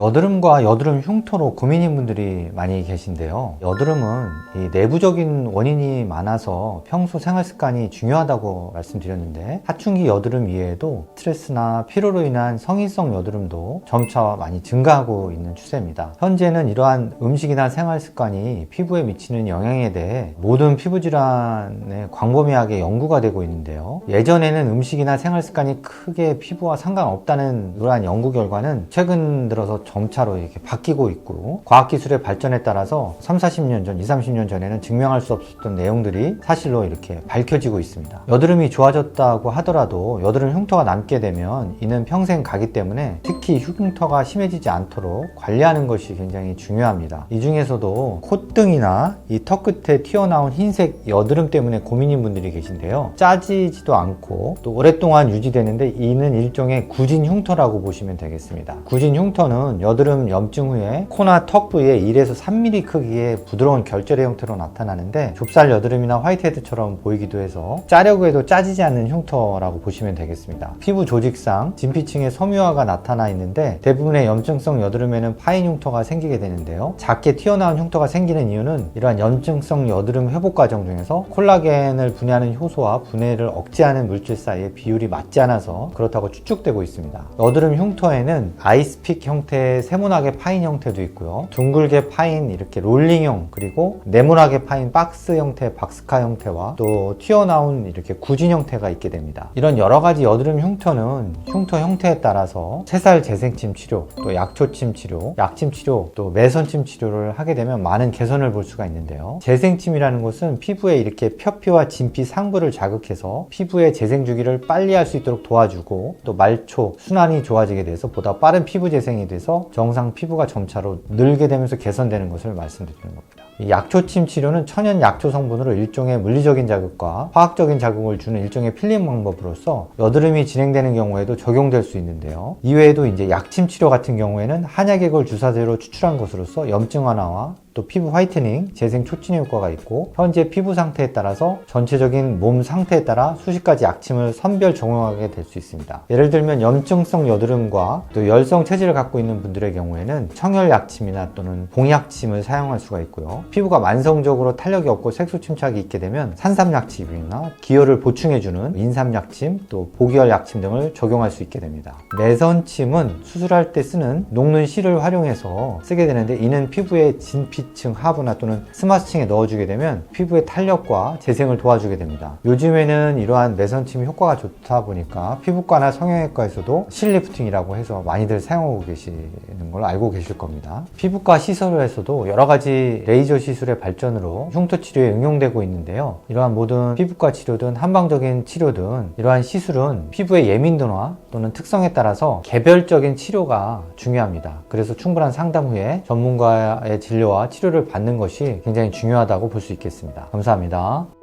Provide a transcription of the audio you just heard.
여드름과 여드름 흉터로 고민인 분들이 많이 계신데요. 여드름은 이 내부적인 원인이 많아서 평소 생활 습관이 중요하다고 말씀드렸는데, 사춘기 여드름 이외에도 스트레스나 피로로 인한 성인성 여드름도 점차 많이 증가하고 있는 추세입니다. 현재는 이러한 음식이나 생활 습관이 피부에 미치는 영향에 대해 모든 피부 질환에 광범위하게 연구가 되고 있는데요. 예전에는 음식이나 생활 습관이 크게 피부와 상관없다는 이러한 연구 결과는 최근 들어서 점차로 이렇게 바뀌고 있고, 과학기술의 발전에 따라서 30-40년 전, 20-30년 전에는 증명할 수 없었던 내용들이 사실로 이렇게 밝혀지고 있습니다. 여드름이 좋아졌다고 하더라도 여드름 흉터가 남게 되면 이는 평생 가기 때문에 특히 흉터가 심해지지 않도록 관리하는 것이 굉장히 중요합니다. 이 중에서도 콧등이나 이 턱 끝에 튀어나온 흰색 여드름 때문에 고민인 분들이 계신데요. 짜지지도 않고 또 오랫동안 유지되는데, 이는 일종의 구진 흉터라고 보시면 되겠습니다. 구진 흉터는 여드름 염증 후에 코나 턱 부위에 1에서 3mm 크기의 부드러운 결절의 형태로 나타나는데, 좁쌀 여드름이나 화이트헤드처럼 보이기도 해서 짜려고 해도 짜지지 않는 흉터라고 보시면 되겠습니다. 피부 조직상 진피층의 섬유화가 나타나 있는데, 대부분의 염증성 여드름에는 파인 흉터가 생기게 되는데요. 작게 튀어나온 흉터가 생기는 이유는 이러한 염증성 여드름 회복 과정 중에서 콜라겐을 분해하는 효소와 분해를 억제하는 물질 사이의 비율이 맞지 않아서 그렇다고 추측되고 있습니다. 여드름 흉터에는 아이스픽 형태의 세모나게 파인 형태도 있고요, 둥글게 파인 이렇게 롤링형, 그리고 네모나게 파인 박스 형태의 박스카 형태와 또 튀어나온 이렇게 구진 형태가 있게 됩니다. 이런 여러 가지 여드름 흉터는 흉터 형태에 따라서 새살 재생침 치료, 또 약초침 치료, 약침 치료, 또 매선침 치료를 하게 되면 많은 개선을 볼 수가 있는데요. 재생침이라는 것은 피부에 이렇게 표피와 진피 상부를 자극해서 피부의 재생 주기를 빨리 할 수 있도록 도와주고, 또 말초, 순환이 좋아지게 돼서 보다 빠른 피부 재생이 돼서 정상 피부가 점차로 늘게 되면서 개선되는 것을 말씀드리는 겁니다. 이 약초침 치료는 천연 약초 성분으로 일종의 물리적인 자극과 화학적인 자극을 주는 일종의 필링 방법으로서 여드름이 진행되는 경우에도 적용될 수 있는데요. 이외에도 이제 약침 치료 같은 경우에는 한약액을 주사제로 추출한 것으로서 염증 완화와 또 피부 화이트닝, 재생 촉진 효과가 있고, 현재 피부 상태에 따라서 전체적인 몸 상태에 따라 수십 가지 약침을 선별 적용하게 될 수 있습니다. 예를 들면 염증성 여드름과 또 열성 체질을 갖고 있는 분들의 경우에는 청열 약침이나 또는 봉약침을 사용할 수가 있고요. 피부가 만성적으로 탄력이 없고 색소 침착이 있게 되면 산삼 약침이나 기혈을 보충해주는 인삼 약침, 또 보기열 약침 등을 적용할 수 있게 됩니다. 매선침은 수술할 때 쓰는 녹는 실을 활용해서 쓰게 되는데, 이는 피부에 진피 층 하부나 또는 스마스층에 넣어주게 되면 피부의 탄력과 재생을 도와주게 됩니다. 요즘에는 이러한 매선침이 효과가 좋다 보니까 피부과나 성형외과에서도 실리프팅이라고 해서 많이들 사용하고 계시는 걸 알고 계실 겁니다. 피부과 시설에서도 여러 가지 레이저 시술의 발전으로 흉터 치료에 응용되고 있는데요. 이러한 모든 피부과 치료든 한방적인 치료든 이러한 시술은 피부의 예민도나 또는 특성에 따라서 개별적인 치료가 중요합니다. 그래서 충분한 상담 후에 전문가의 진료와 치료를 받는 것이 굉장히 중요하다고 볼 수 있겠습니다. 감사합니다.